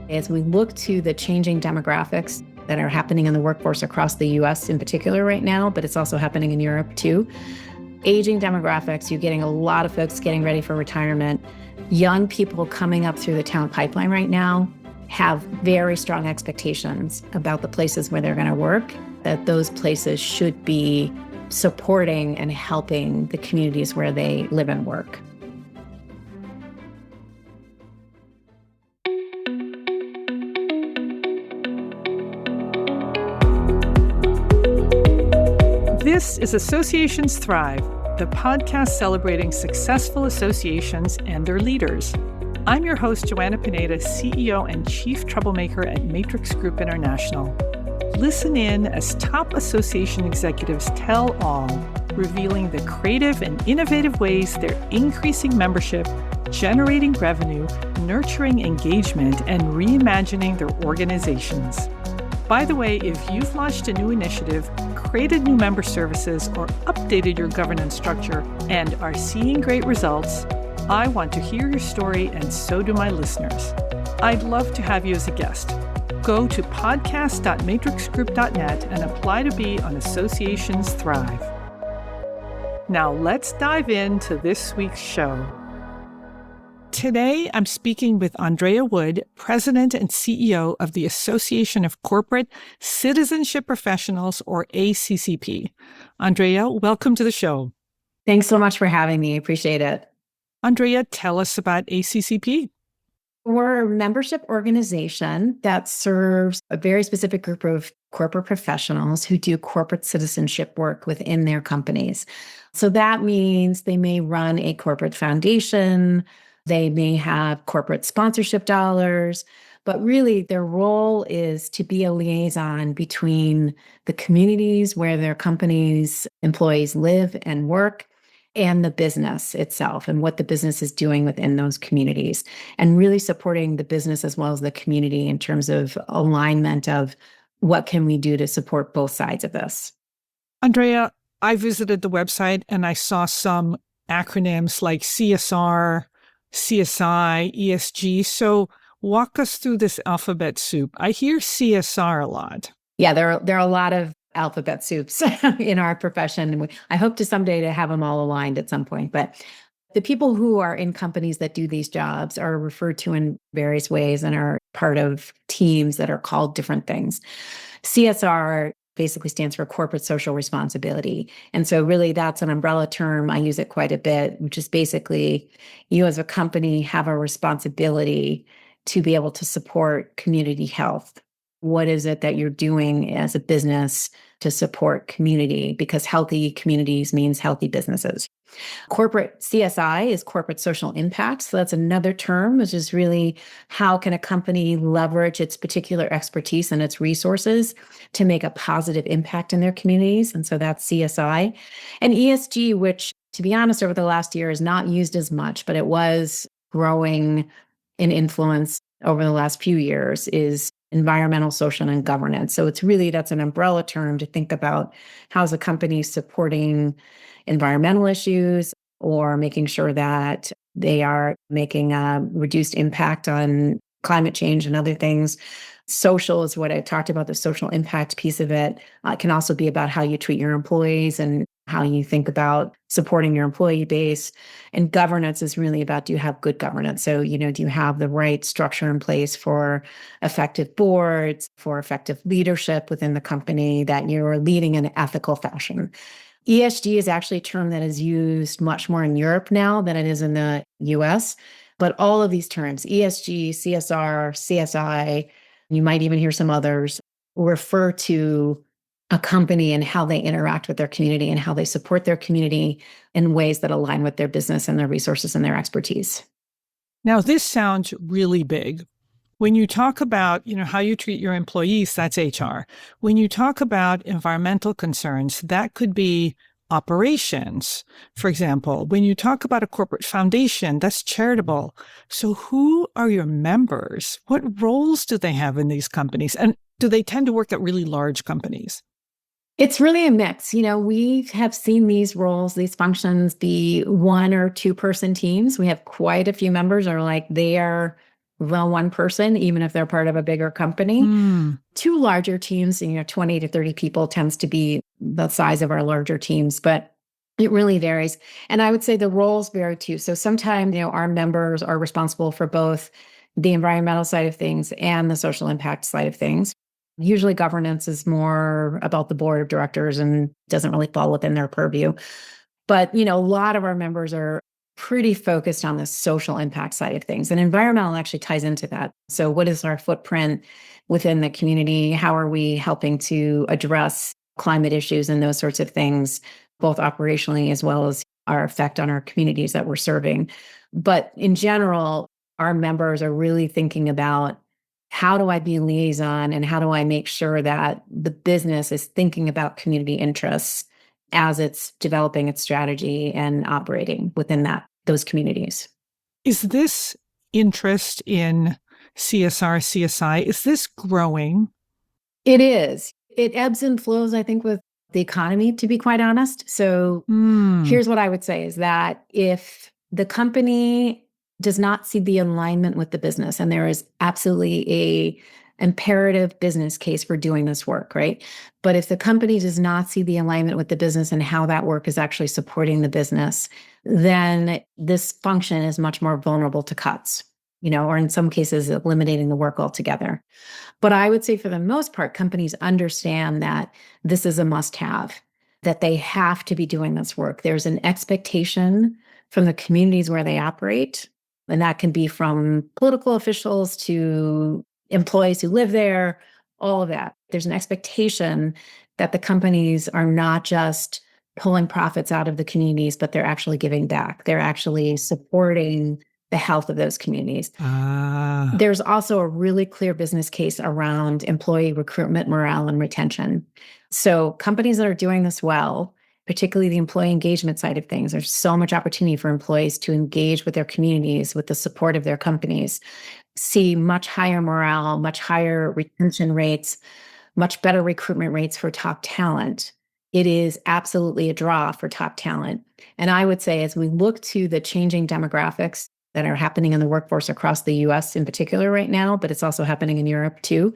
As we look to the changing demographics that are happening in the workforce across the US in particular right now, but it's also happening in Europe too. Aging demographics, you're getting a lot of folks getting ready for retirement. Young people coming up through the talent pipeline right now have very strong expectations about the places where they're going to work, that those places should be supporting and helping the communities where they live and work. This is Associations Thrive, the podcast celebrating successful associations and their leaders. I'm your host, Joanna Pineda, CEO and Chief Troublemaker at Matrix Group International. Listen in as top association executives tell all, revealing the creative and innovative ways they're increasing membership, generating revenue, nurturing engagement, and reimagining their organizations. By the way, if you've launched a new initiative, created new member services, or updated your governance structure and are seeing great results, I want to hear your story, and so do my listeners. I'd love to have you as a guest. Go to podcast.matrixgroup.net and apply to be on Associations Thrive. Now let's dive into this week's show. Today, I'm speaking with Andrea Wood, President and CEO of the Association of Corporate Citizenship Professionals, or ACCP. Andrea, welcome to the show. Thanks so much for having me. Appreciate it. Andrea, tell us about ACCP. We're a membership organization that serves a very specific group of corporate professionals who do corporate citizenship work within their companies. So that means they may run a corporate foundation, they may have corporate sponsorship dollars, but really their role is to be a liaison between the communities where their companies' employees live and work and the business itself and what the business is doing within those communities, and really supporting the business as well as the community in terms of alignment of what can we do to support both sides of this. Andrea, I visited the website and I saw some acronyms like CSR, CSI, ESG. So walk us through this alphabet soup. I hear CSR a lot. Yeah, there are a lot of alphabet soups in our profession. I hope to someday to have them all aligned at some point. But the people who are in companies that do these jobs are referred to in various ways and are part of teams that are called different things. CSR basically stands for corporate social responsibility. And so really that's an umbrella term. I use it quite a bit, which is basically you as a company have a responsibility to be able to support community health. What is it that you're doing as a business to support community? Because healthy communities means healthy businesses. Corporate CSI is corporate social impact. So that's another term, which is really how can a company leverage its particular expertise and its resources to make a positive impact in their communities. And so that's CSI. And ESG, which to be honest, over the last year is not used as much, but it was growing in influence over the last few years, is environmental, social, and governance. So it's really, that's an umbrella term to think about how's a company supporting environmental issues or making sure that they are making a reduced impact on climate change and other things. Social is what I talked about, the social impact piece of it. It can also be about how you treat your employees and how you think about supporting your employee base. And governance is really about, do you have good governance? So, do you have the right structure in place for effective boards, for effective leadership within the company, that you're leading in an ethical fashion? ESG is actually a term that is used much more in Europe now than it is in the US. But all of these terms, ESG, CSR, CSI, you might even hear some others, refer to a company and how they interact with their community and how they support their community in ways that align with their business and their resources and their expertise. Now, this sounds really big. When you talk about, how you treat your employees, that's HR. When you talk about environmental concerns, that could be operations. For example, when you talk about a corporate foundation, that's charitable. So who are your members? What roles do they have in these companies? And do they tend to work at really large companies? It's really a mix. We have seen these roles, these functions be 1 or 2 person teams. We have quite a few members are like they are well, one person, even if they're part of a bigger company. Hmm. Two larger teams, 20 to 30 people tends to be the size of our larger teams, but it really varies. And I would say the roles vary too. So sometimes, our members are responsible for both the environmental side of things and the social impact side of things. Usually governance is more about the board of directors and doesn't really fall within their purview. But, a lot of our members are pretty focused on the social impact side of things. And environmental actually ties into that. So, what is our footprint within the community? How are we helping to address climate issues and those sorts of things, both operationally as well as our effect on our communities that we're serving? But in general, our members are really thinking about how do I be a liaison and how do I make sure that the business is thinking about community interests as it's developing its strategy and operating within those communities. Is this interest in CSR, CSI, is this growing? It is. It ebbs and flows, I think, with the economy, to be quite honest. So Hmm. here's what I would say is that if the company does not see the alignment with the business, and there is absolutely a imperative business case for doing this work, right? But if the company does not see the alignment with the business and how that work is actually supporting the business, then this function is much more vulnerable to cuts, or in some cases, eliminating the work altogether. But I would say for the most part, companies understand that this is a must have, that they have to be doing this work. There's an expectation from the communities where they operate, and that can be from political officials to employees who live there, all of that. There's an expectation that the companies are not just pulling profits out of the communities, but they're actually giving back. They're actually supporting the health of those communities. Ah. There's also a really clear business case around employee recruitment, morale, and retention. So companies that are doing this well, particularly the employee engagement side of things, there's so much opportunity for employees to engage with their communities with the support of their companies, see much higher morale, much higher retention rates, much better recruitment rates for top talent. It is absolutely a draw for top talent. And I would say, as we look to the changing demographics that are happening in the workforce across the US in particular right now, but it's also happening in Europe too.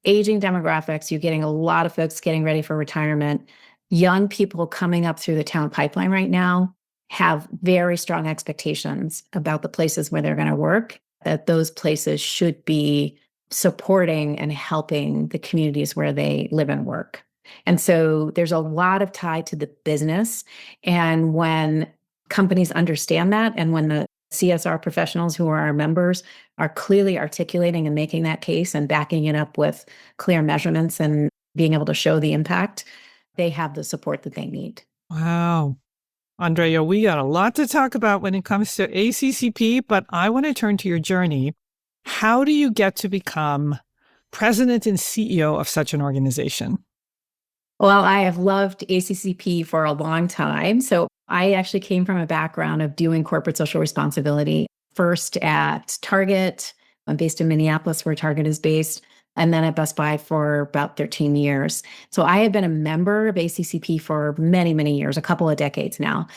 Aging demographics, you're getting a lot of folks getting ready for retirement. Young people coming up through the talent pipeline right now have very strong expectations about the places where they're going to work, that those places should be supporting and helping the communities where they live and work. And so there's a lot of tie to the business. And when companies understand that, and when the CSR professionals who are our members are clearly articulating and making that case and backing it up with clear measurements and being able to show the impact, they have the support that they need. Wow. Andrea, we got a lot to talk about when it comes to ACCP, but I want to turn to your journey. How do you get to become president and CEO of such an organization? Well, I have loved ACCP for a long time. So I actually came from a background of doing corporate social responsibility, first at Target. I'm based in Minneapolis, where Target is based, and then at Best Buy for about 13 years. So I have been a member of ACCP for many, many years, a couple of decades now.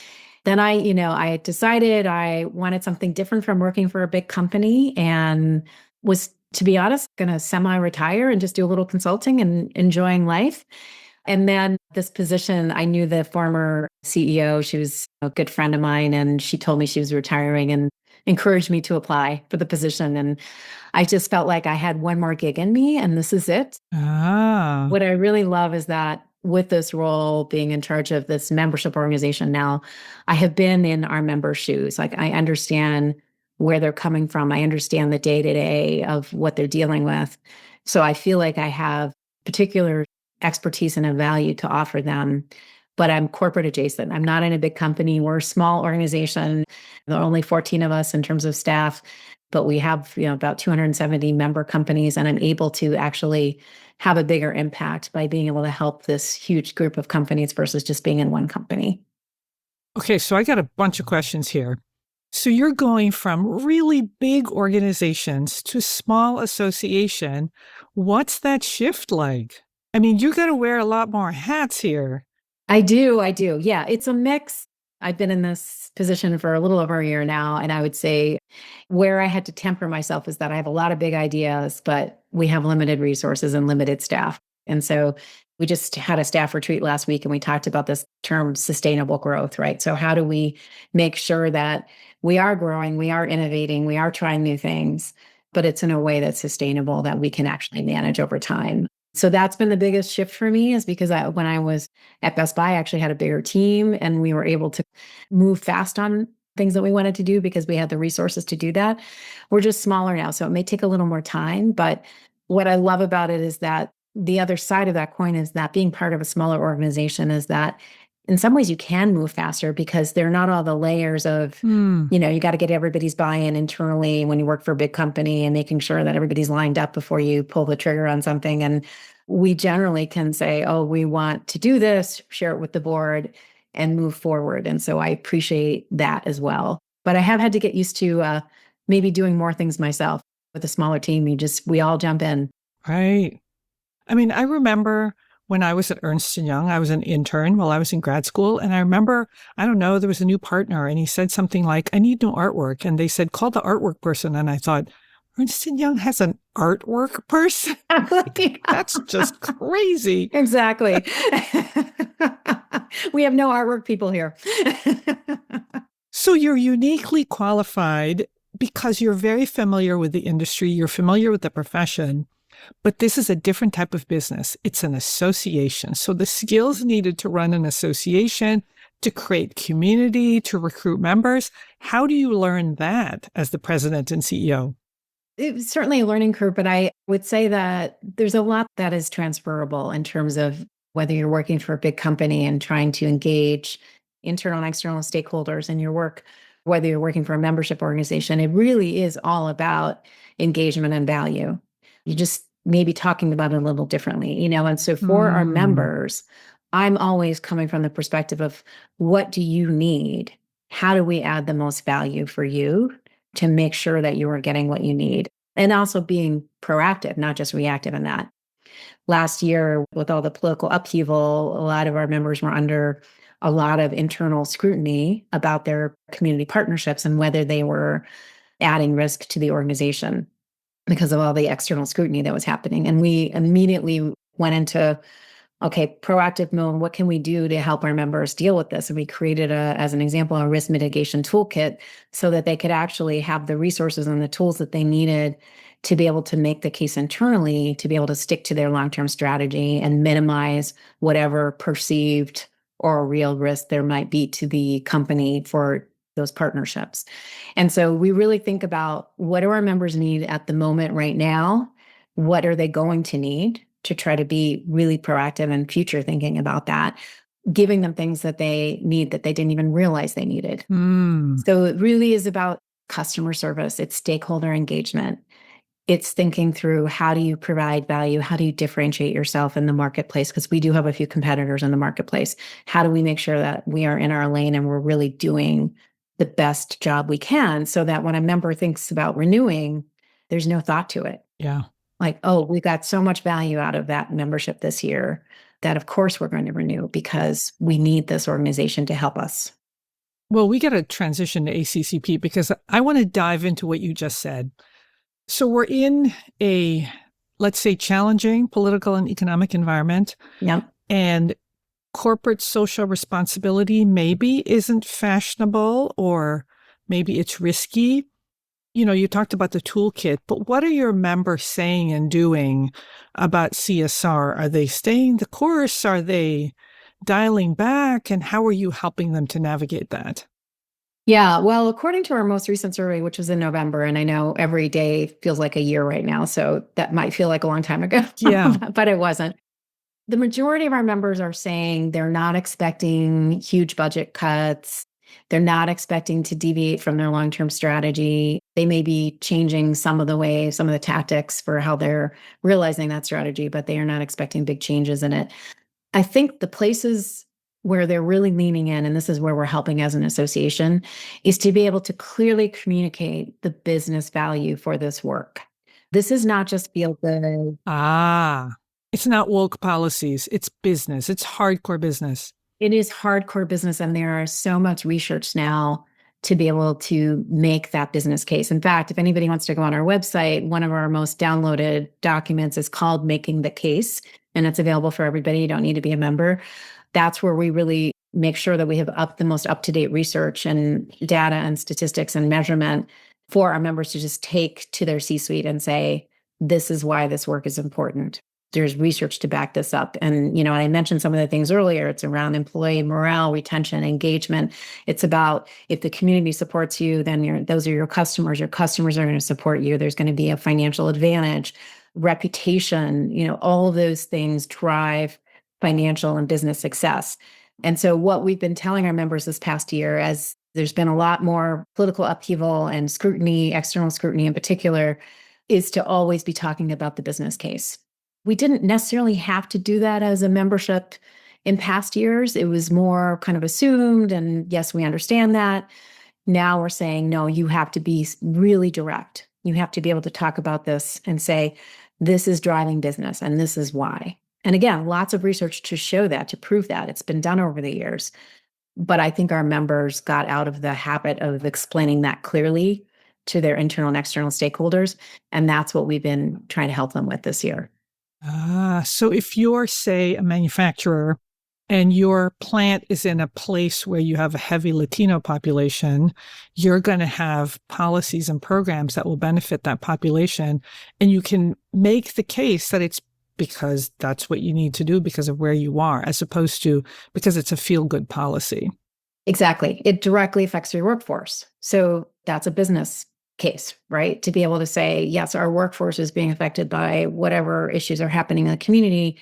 Then I decided I wanted something different from working for a big company and was, to be honest, going to semi-retire and just do a little consulting and enjoying life. And then this position, I knew the former CEO. She was a good friend of mine, and she told me she was retiring and encouraged me to apply for the position. And I just felt like I had one more gig in me, and this is it. Ah. What I really love is that with this role, being in charge of this membership organization now, I have been in our members' shoes. Like, I understand where they're coming from. I understand the day-to-day of what they're dealing with. So I feel like I have particular expertise and a value to offer them, but I'm corporate adjacent. I'm not in a big company. We're a small organization. There are only 14 of us in terms of staff, but we have, about 270 member companies, and I'm able to actually have a bigger impact by being able to help this huge group of companies versus just being in one company. Okay, so I got a bunch of questions here. So you're going from really big organizations to small association. What's that shift like? I mean, you got to wear a lot more hats here. I do. Yeah, it's a mix. I've been in this position for a little over a year now. And I would say where I had to temper myself is that I have a lot of big ideas, but we have limited resources and limited staff. And so we just had a staff retreat last week and we talked about this term sustainable growth, right? So, how do we make sure that we are growing, we are innovating, we are trying new things, but it's in a way that's sustainable that we can actually manage over time? So that's been the biggest shift for me is because when I was at Best Buy, I actually had a bigger team and we were able to move fast on things that we wanted to do because we had the resources to do that. We're just smaller now, so it may take a little more time. But what I love about it is that the other side of that coin is that being part of a smaller organization is that in some ways you can move faster because there are not all the layers of, you got to get everybody's buy-in internally when you work for a big company and making sure that everybody's lined up before you pull the trigger on something. And we generally can say, oh, we want to do this, share it with the board and move forward. And so I appreciate that as well. But I have had to get used to maybe doing more things myself with a smaller team. We all jump in. Right. I mean, I remember when I was at Ernst & Young, I was an intern while I was in grad school. And I remember, I don't know, there was a new partner and he said something like, I need new artwork. And they said, call the artwork person. And I thought, Ernst & Young has an artwork person? Like, that's just crazy. Exactly. We have no artwork people here. So you're uniquely qualified because you're very familiar with the industry, you're familiar with the profession, but this is a different type of business. It's an association. So the skills needed to run an association, to create community, to recruit members, how do you learn that as the president and CEO? It was certainly a learning curve, but I would say that there's a lot that is transferable in terms of whether you're working for a big company and trying to engage internal and external stakeholders in your work, whether you're working for a membership organization. It really is all about engagement and value. You just maybe talking about it a little differently, and so for our members, I'm always coming from the perspective of what do you need? How do we add the most value for you to make sure that you are getting what you need? And also being proactive, not just reactive in that. Last year, with all the political upheaval, a lot of our members were under a lot of internal scrutiny about their community partnerships and whether they were adding risk to the organization because of all the external scrutiny that was happening. And we immediately went into, okay, proactive mode. What can we do to help our members deal with this? And we created, as an example, a risk mitigation toolkit so that they could actually have the resources and the tools that they needed to be able to make the case internally, to be able to stick to their long-term strategy and minimize whatever perceived or real risk there might be to the company for those partnerships. And so we really think about what do our members need at the moment right now? What are they going to need to try to be really proactive and future thinking about that, giving them things that they need that they didn't even realize they needed. So it really is about customer service. It's stakeholder engagement. It's thinking through how do you provide value? How do you differentiate yourself in the marketplace? Because we do have a few competitors in the marketplace. How do we make sure that we are in our lane and we're really doing the best job we can so that when a member thinks about renewing, there's no thought to it. Yeah. Like, oh, we got so much value out of that membership this year that of course we're going to renew because we need this organization to help us. Well, we got to transition to ACCP because I want to dive into what you just said. So we're in a, let's say, challenging political and economic environment. Yep. And corporate social responsibility maybe isn't fashionable or maybe it's risky. You talked about the toolkit, but what are your members saying and doing about CSR? Are they staying the course? Are they dialing back? And how are you helping them to navigate that? Yeah, well, according to our most recent survey, which was in November, and I know every day feels like a year right now, so that might feel like a long time ago, Yeah. but it wasn't. The majority of our members are saying they're not expecting huge budget cuts. They're not expecting to deviate from their long-term strategy. They may be changing some of the tactics for how they're realizing that strategy, but they are not expecting big changes in it. I think the places where they're really leaning in, and this is where we're helping as an association, is to be able to clearly communicate the business value for this work. This is not just feel good. It's not woke policies. It's business. It's hardcore business. It is hardcore business, and there are so much research now to be able to make that business case. In fact, if anybody wants to go on our website, one of our most downloaded documents is called Making the Case, and it's available for everybody. You don't need to be a member. That's where we really make sure that we have the most up-to-date research and data and statistics and measurement for our members to just take to their C-suite and say, this is why this work is important. There's research to back this up. And, I mentioned some of the things earlier. It's around employee morale, retention, engagement. It's about if the community supports you, then those are your customers. Your customers are going to support you. There's going to be a financial advantage, reputation, all of those things drive financial and business success. And so what we've been telling our members this past year, as there's been a lot more political upheaval and scrutiny, external scrutiny in particular, is to always be talking about the business case. We didn't necessarily have to do that as a membership in past years. It was more kind of assumed, and yes, we understand that. Now we're saying, no, you have to be really direct. You have to be able to talk about this and say, this is driving business and this is why. And again, lots of research to show that, to prove that. It's been done over the years. But I think our members got out of the habit of explaining that clearly to their internal and external stakeholders. And that's what we've been trying to help them with this year. So if you're, say, a manufacturer and your plant is in a place where you have a heavy Latino population, you're going to have policies and programs that will benefit that population. And you can make the case that it's because that's what you need to do because of where you are, as opposed to because it's a feel-good policy. Exactly. It directly affects your workforce. So that's a business case, right? To be able to say, yes, our workforce is being affected by whatever issues are happening in the community.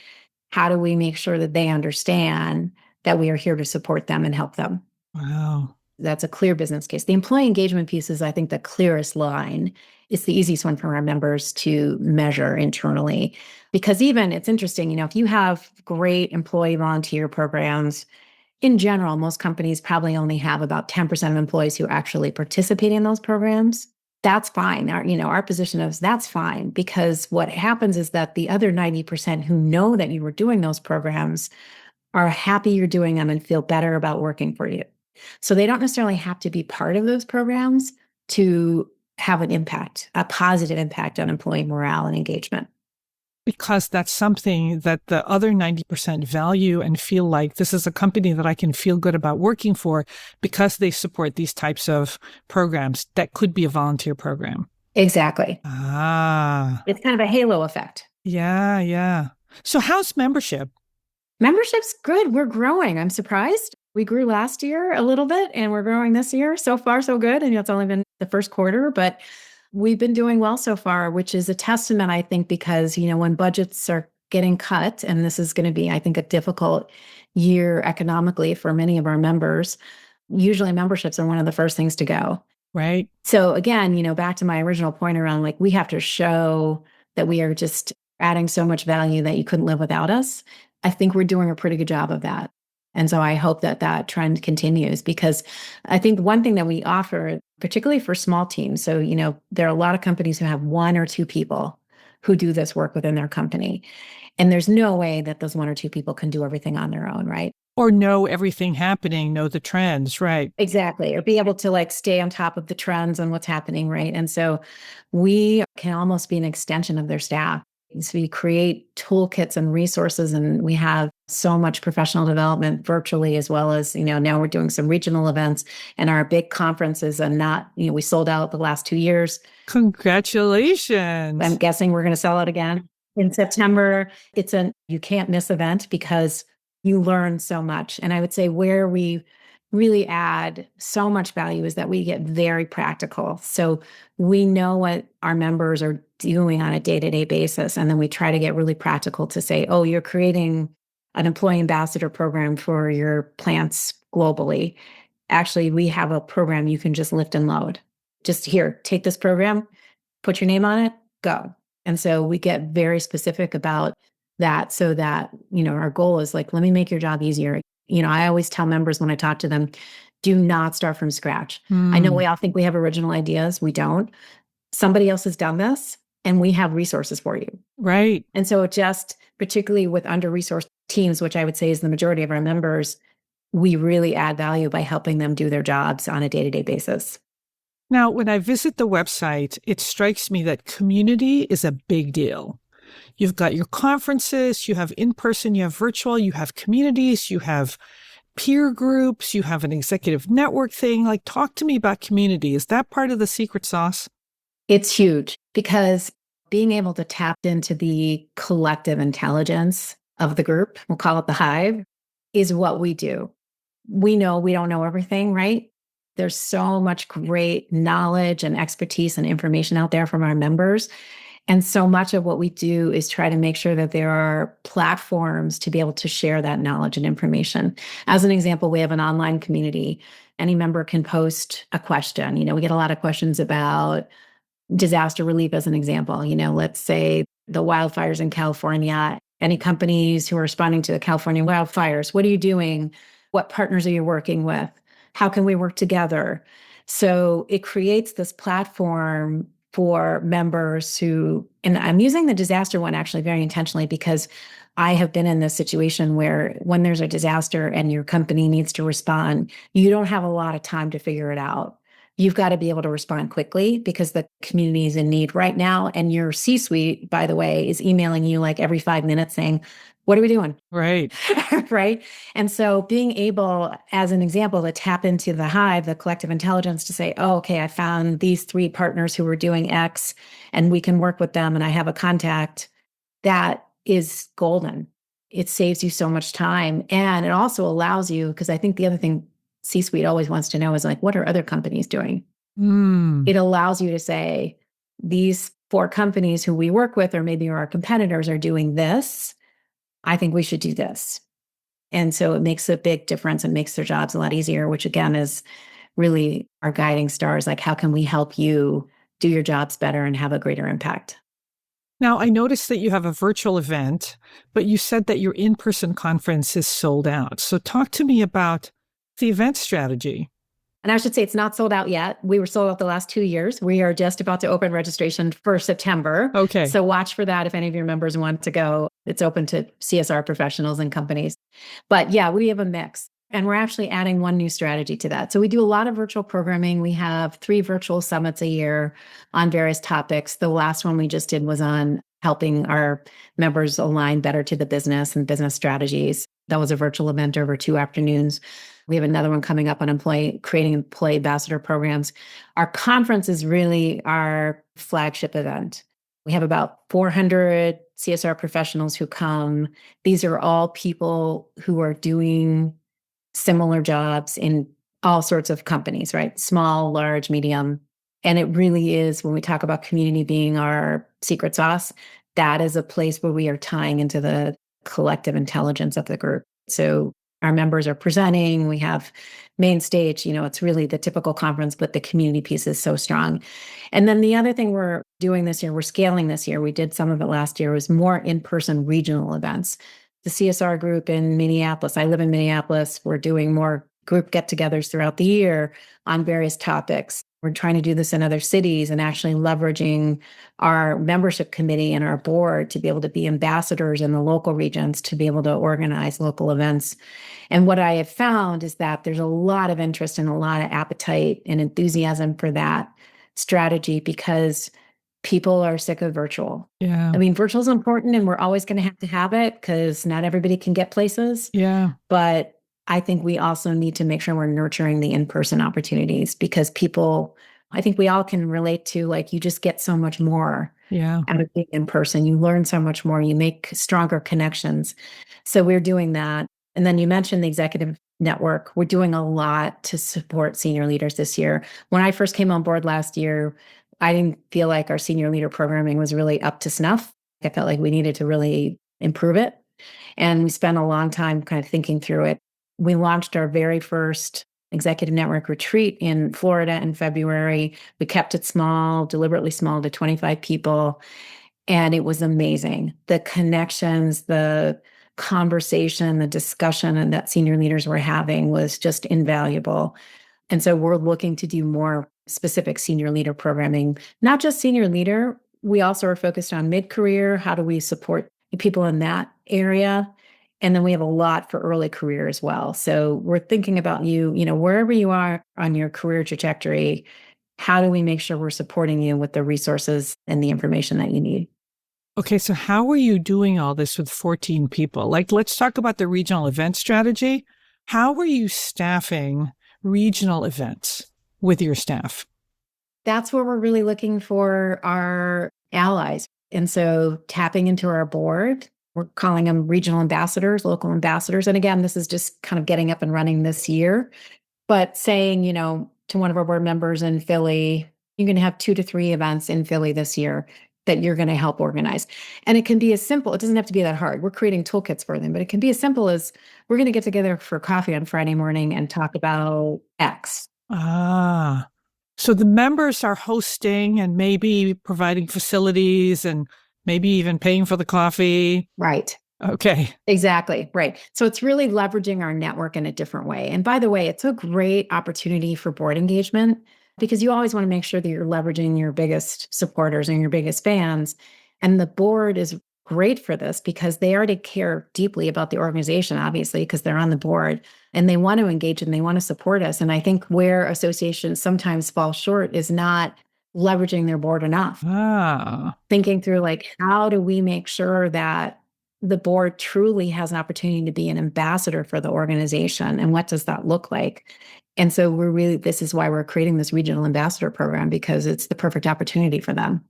How do we make sure that they understand that we are here to support them and help them? Wow. That's a clear business case. The employee engagement piece is, I think, the clearest line. It's the easiest one for our members to measure internally. Because even, it's interesting, if you have great employee volunteer programs, in general, most companies probably only have about 10% of employees who actually participate in those programs. That's fine. Our position is that's fine, because what happens is that the other 90% who know that you were doing those programs are happy you're doing them and feel better about working for you. So they don't necessarily have to be part of those programs to have an impact, a positive impact on employee morale and engagement. Because that's something that the other 90% value and feel like this is a company that I can feel good about working for because they support these types of programs that could be a volunteer program. Exactly. It's kind of a halo effect. Yeah. So how's membership? Membership's good. We're growing. I'm surprised. We grew last year a little bit and we're growing this year. So far, so good. And it's only been the first quarter, but we've been doing well so far, which is a testament, I think, because, when budgets are getting cut, and this is going to be, I think, a difficult year economically for many of our members, usually memberships are one of the first things to go. Right. So again, back to my original point around we have to show that we are just adding so much value that you couldn't live without us. I think we're doing a pretty good job of that. And so I hope that that trend continues, because I think one thing that we offer, particularly for small teams, so, there are a lot of companies who have one or two people who do this work within their company. And there's no way that those one or two people can do everything on their own, right? Or know everything happening, know the trends, right? Exactly. Or be able to stay on top of the trends and what's happening, right? And so we can almost be an extension of their staff. So we create toolkits and resources, and we have so much professional development virtually, as well as, now we're doing some regional events, and our big conferences we sold out the last 2 years. Congratulations. I'm guessing we're going to sell out again in September. It's you can't miss event because you learn so much. And I would say where we really add so much value is that we get very practical. So we know what our members are doing on a day-to-day basis. And then we try to get really practical to say, oh, you're creating an employee ambassador program for your plants globally. Actually, we have a program you can just lift and load. Just here, take this program, put your name on it, go. And so we get very specific about that, so that, our goal is let me make your job easier. I always tell members when I talk to them, do not start from scratch. I know we all think we have original ideas. We don't. Somebody else has done this, and we have resources for you. Right. And so just particularly with under-resourced teams, which I would say is the majority of our members, we really add value by helping them do their jobs on a day-to-day basis. Now, when I visit the website, it strikes me that community is a big deal. You've got your conferences, you have in-person, you have virtual, you have communities, you have peer groups, you have an executive network thing. Like, talk to me about community. Is that part of the secret sauce? It's huge because being able to tap into the collective intelligence of the group, we'll call it the hive, is what we do. We know we don't know everything, right? There's so much great knowledge and expertise and information out there from our members. And so much of what we do is try to make sure that there are platforms to be able to share that knowledge and information. As an example, we have an online community. Any member can post a question. We get a lot of questions about disaster relief as an example. Let's say the wildfires in California, any companies who are responding to the California wildfires, what are you doing? What partners are you working with? How can we work together? So it creates this platform for members who, and I'm using the disaster one actually very intentionally because I have been in this situation where when there's a disaster and your company needs to respond, you don't have a lot of time to figure it out. You've got to be able to respond quickly because the community is in need right now. And your C-suite, by the way, is emailing you like every 5 minutes saying, what are we doing? Right. Right. And so being able, as an example, to tap into the hive, the collective intelligence to say, oh, okay, I found these 3 partners who are doing X and we can work with them and I have a contact, that is golden. It saves you so much time. And it also allows you, because I think the other thing C-suite always wants to know is like, what are other companies doing? It allows you to say, these 4 companies who we work with, or maybe our competitors are doing this. I think we should do this. And so it makes a big difference and makes their jobs a lot easier, which again is really our guiding stars. Like, how can we help you do your jobs better and have a greater impact? Now, I noticed that you have a virtual event, but you said that your in-person conference is sold out. So talk to me about the event strategy. And I should say it's not sold out yet. We were sold out the last 2 years. We are just about to open registration for September. Okay. So watch for that if any of your members want to go. It's open to CSR professionals and companies. But yeah, we have a mix. And we're actually adding one new strategy to that. So we do a lot of virtual programming. We have 3 virtual summits a year on various topics. The last one we just did was on helping our members align better to the business and business strategies. That was a virtual event over 2 afternoons. We have another one coming up on creating employee ambassador programs. Our conference is really our flagship event. We have about 400 CSR professionals who come. These are all people who are doing similar jobs in all sorts of companies, right? Small, large, medium. And it really is, when we talk about community being our secret sauce, that is a place where we are tying into the collective intelligence of the group. So our members are presenting, we have main stage, it's really the typical conference, but the community piece is so strong. And then the other thing we're doing this year, we're scaling this year, we did some of it last year, was more in-person regional events. The CSR group in Minneapolis, I live in Minneapolis, we're doing more group get-togethers throughout the year on various topics. We're trying to do this in other cities and actually leveraging our membership committee and our board to be able to be ambassadors in the local regions to be able to organize local events. And what I have found is that there's a lot of interest and a lot of appetite and enthusiasm for that strategy because people are sick of virtual. Yeah. I mean, virtual is important and we're always going to have it because not everybody can get places. Yeah. But I think we also need to make sure we're nurturing the in-person opportunities because I think we all can relate to, like, you just get so much more out of being in person. You learn so much more. You make stronger connections. So we're doing that. And then you mentioned the executive network. We're doing a lot to support senior leaders this year. When I first came on board last year, I didn't feel like our senior leader programming was really up to snuff. I felt like we needed to really improve it. And we spent a long time kind of thinking through it. We launched our very first executive network retreat in Florida in February. We kept it small, deliberately small, to 25 people. And it was amazing. The connections, the conversation, the discussion and that senior leaders were having was just invaluable. And so we're looking to do more specific senior leader programming, not just senior leader. We also are focused on mid-career. How do we support people in that area? And then we have a lot for early career as well. So we're thinking about you, wherever you are on your career trajectory, how do we make sure we're supporting you with the resources and the information that you need? Okay, so how are you doing all this with 14 people? Like, let's talk about the regional event strategy. How are you staffing regional events with your staff? That's where we're really looking for our allies. And so tapping into our board, we're calling them regional ambassadors, local ambassadors. And again, this is just kind of getting up and running this year, but saying, to one of our board members in Philly, you're going to have 2 to 3 events in Philly this year that you're going to help organize. And it can be as simple, it doesn't have to be that hard. We're creating toolkits for them, but it can be as simple as we're going to get together for coffee on Friday morning and talk about X. Ah, so the members are hosting and maybe providing facilities and maybe even paying for the coffee. Right. Okay. Exactly. Right. So it's really leveraging our network in a different way. And by the way, it's a great opportunity for board engagement because you always want to make sure that you're leveraging your biggest supporters and your biggest fans. And the board is great for this because they already care deeply about the organization, obviously, because they're on the board and they want to engage and they want to support us. And I think where associations sometimes fall short is not leveraging their board enough. Thinking through how do we make sure that the board truly has an opportunity to be an ambassador for the organization, and what does that look like? And so this is why we're creating this regional ambassador program, because it's the perfect opportunity for them.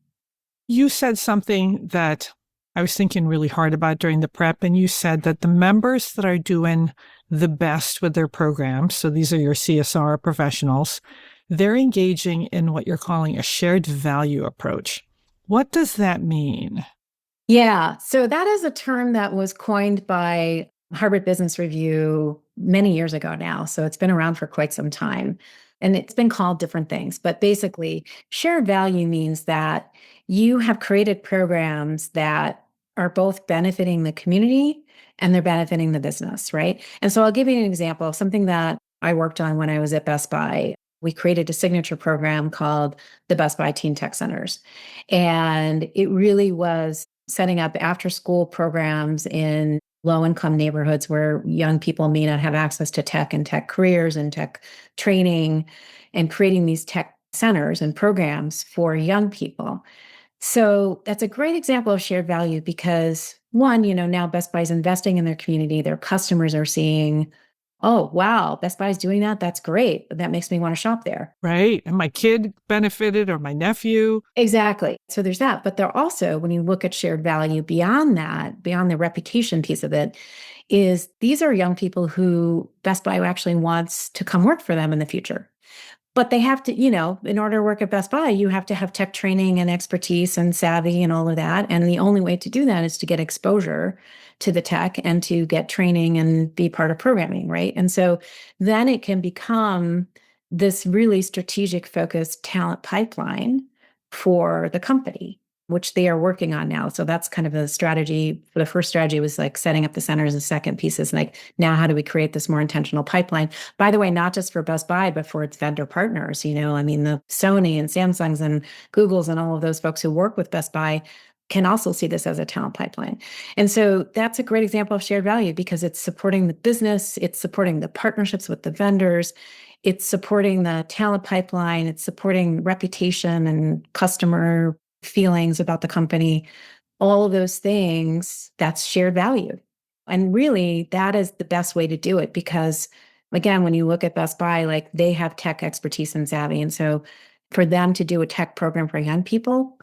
You said something that I was thinking really hard about during the prep, and you said that the members that are doing the best with their programs, so these are your CSR professionals, they're engaging in what you're calling a shared value approach. What does that mean? Yeah, so that is a term that was coined by Harvard Business Review many years ago now. So it's been around for quite some time. And it's been called different things. But basically, shared value means that you have created programs that are both benefiting the community and they're benefiting the business, right? And so I'll give you an example of something that I worked on when I was at Best Buy. We created a signature program called the Best Buy Teen Tech Centers. And it really was setting up after school programs in low income neighborhoods where young people may not have access to tech and tech careers and tech training, and creating these tech centers and programs for young people. So that's a great example of shared value because one, now Best Buy is investing in their community. Their customers are seeing, oh, wow, Best Buy is doing that. That's great. That makes me want to shop there. Right. And my kid benefited, or my nephew. Exactly. So there's that. But there also, when you look at shared value beyond that, beyond the reputation piece of it, is these are young people who Best Buy actually wants to come work for them in the future. But they have to, in order to work at Best Buy, you have to have tech training and expertise and savvy and all of that. And the only way to do that is to get exposure to the tech and to get training and be part of programming, right? And so then it can become this really strategic focused talent pipeline for the company, which they are working on now. So that's kind of the strategy. The first strategy was setting up the centers. The second piece is now how do we create this more intentional pipeline? By the way, not just for Best Buy, but for its vendor partners. The Sony and Samsungs and Googles and all of those folks who work with Best Buy can also see this as a talent pipeline. And so that's a great example of shared value because it's supporting the business, it's supporting the partnerships with the vendors, it's supporting the talent pipeline, it's supporting reputation and customer feelings about the company, all of those things, that's shared value. And really, that is the best way to do it because, again, when you look at Best Buy, they have tech expertise and savvy. And so for them to do a tech program for young people,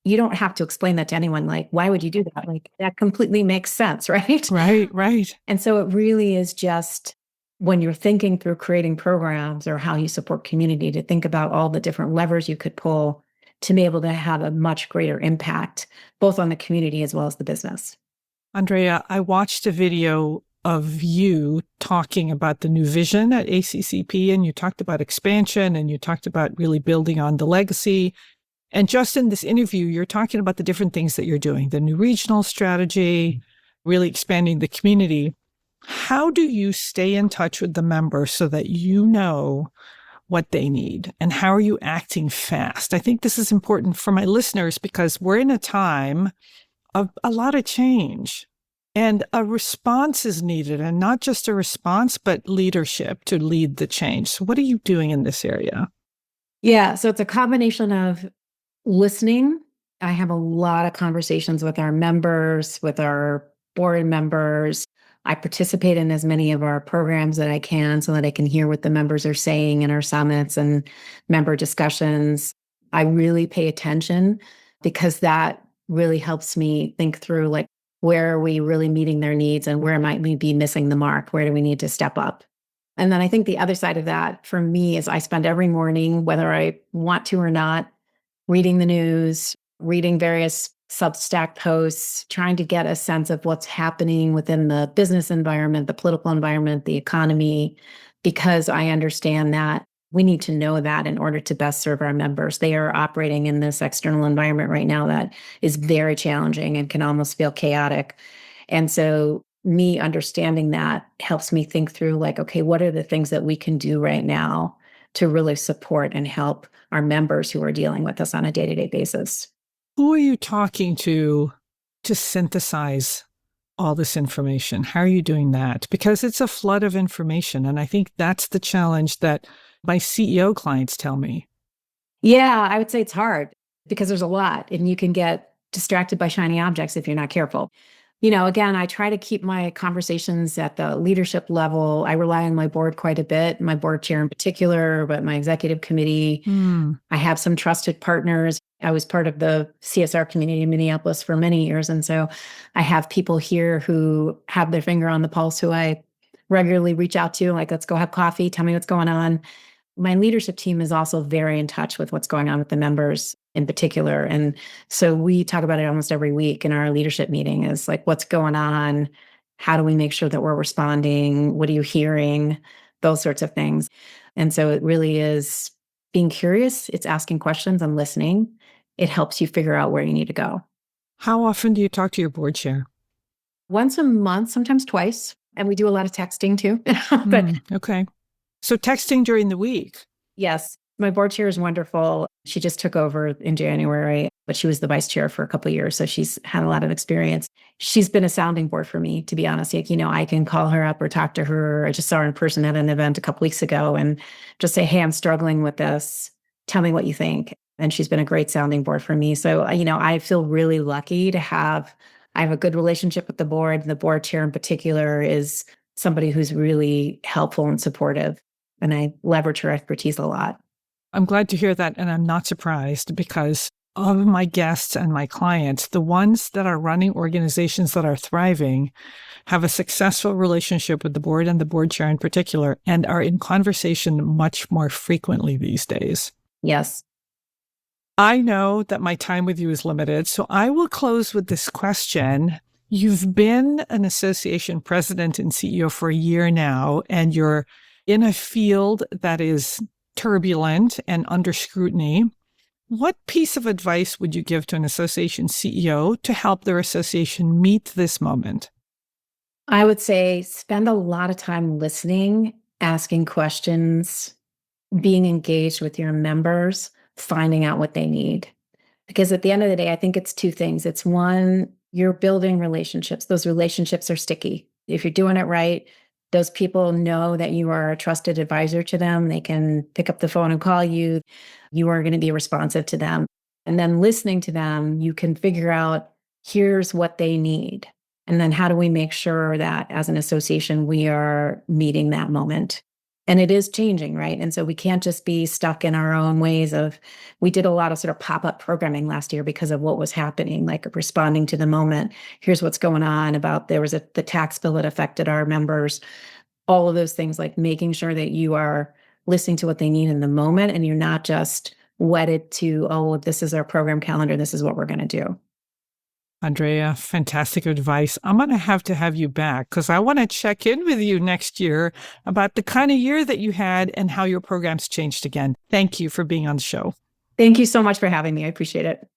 you don't have to explain that to anyone. Why would you do that? That completely makes sense, right? Right. And so it really is just when you're thinking through creating programs or how you support community to think about all the different levers you could pull to be able to have a much greater impact, both on the community as well as the business. Andrea, I watched a video of you talking about the new vision at ACCP, and you talked about expansion, and you talked about really building on the legacy. And just in this interview, you're talking about the different things that you're doing, the new regional strategy, really expanding the community. How do you stay in touch with the members so that you know what they need? And how are you acting fast? I think this is important for my listeners because we're in a time of a lot of change. And a response is needed, and not just a response, but leadership to lead the change. So what are you doing in this area? Yeah. So it's a combination of listening. I have a lot of conversations with our members, with our board members. I participate in as many of our programs that I can so that I can hear what the members are saying in our summits and member discussions. I really pay attention because that really helps me think through like, where are we really meeting their needs and where might we be missing the mark? Where do we need to step up? And then I think the other side of that for me is I spend every morning, whether I want to or not, reading the news, reading various Substack posts, trying to get a sense of what's happening within the business environment, the political environment, the economy, because I understand that we need to know that in order to best serve our members. They are operating in this external environment right now that is very challenging and can almost feel chaotic. And so me understanding that helps me think through like, okay, what are the things that we can do right now to really support and help our members who are dealing with us on a day-to-day basis? Who are you talking to synthesize all this information? How are you doing that? Because it's a flood of information. And I think that's the challenge that my CEO clients tell me. Yeah, I would say it's hard because there's a lot and you can get distracted by shiny objects if you're not careful. Again, I try to keep my conversations at the leadership level. I rely on my board quite a bit, my board chair in particular, but my executive committee. I have some trusted partners. I was part of the CSR community in Minneapolis for many years. And so I have people here who have their finger on the pulse who I regularly reach out to, like, let's go have coffee, tell me what's going on. My leadership team is also very in touch with what's going on with the members in particular. And so we talk about it almost every week in our leadership meeting is like, what's going on? How do we make sure that we're responding? What are you hearing? Those sorts of things. And so it really is being curious. It's asking questions and listening. It helps you figure out where you need to go. How often do you talk to your board chair? Once a month, sometimes twice. And we do a lot of texting too. But okay. So texting during the week. Yes. My board chair is wonderful. She just took over in January, but she was the vice chair for a couple of years. So she's had a lot of experience. She's been a sounding board for me, to be honest. Like, I can call her up or talk to her. I just saw her in person at an event a couple weeks ago and just say, hey, I'm struggling with this. Tell me what you think. And she's been a great sounding board for me. So, I feel really lucky to I have a good relationship with the board. The board chair in particular is somebody who's really helpful and supportive. And I leverage her expertise a lot. I'm glad to hear that. And I'm not surprised because of my guests and my clients, the ones that are running organizations that are thriving have a successful relationship with the board and the board chair in particular, and are in conversation much more frequently these days. Yes. I know that my time with you is limited, so I will close with this question. You've been an association president and CEO for a year now, and you're in a field that is turbulent and under scrutiny. What piece of advice would you give to an association CEO to help their association meet this moment? I would say spend a lot of time listening, asking questions, being engaged with your members, finding out what they need. Because at the end of the day, I think it's two things. It's one, you're building relationships. Those relationships are sticky. If you're doing it right, those people know that you are a trusted advisor to them. They can pick up the phone and call you. You are going to be responsive to them. And then listening to them, you can figure out, here's what they need. And then how do we make sure that as an association, we are meeting that moment? And it is changing, right? And so we can't just be stuck in our own ways we did a lot of sort of pop-up programming last year because of what was happening, like responding to the moment. Here's what's going on there was the tax bill that affected our members, all of those things, like making sure that you are listening to what they need in the moment and you're not just wedded to, oh, this is our program calendar, this is what we're going to do. Andrea, fantastic advice. I'm going to have you back because I want to check in with you next year about the kind of year that you had and how your programs changed again. Thank you for being on the show. Thank you so much for having me. I appreciate it.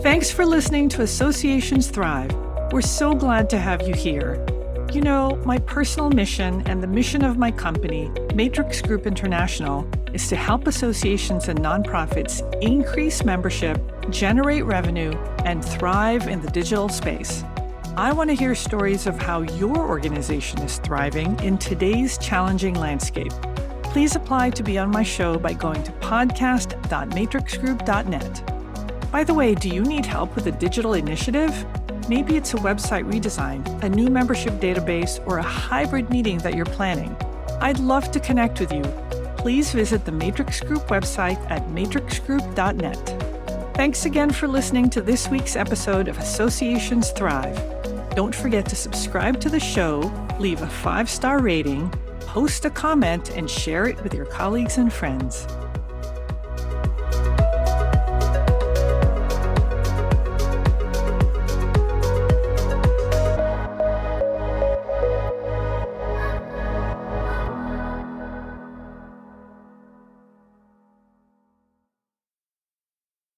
Thanks for listening to Associations Thrive. We're so glad to have you here. My personal mission and the mission of my company, Matrix Group International, is to help associations and nonprofits increase membership, generate revenue, and thrive in the digital space. I want to hear stories of how your organization is thriving in today's challenging landscape. Please apply to be on my show by going to podcast.matrixgroup.net. By the way, do you need help with a digital initiative? Maybe it's a website redesign, a new membership database, or a hybrid meeting that you're planning. I'd love to connect with you. Please visit the Matrix Group website at matrixgroup.net. Thanks again for listening to this week's episode of Associations Thrive. Don't forget to subscribe to the show, leave a 5-star rating, post a comment, and share it with your colleagues and friends.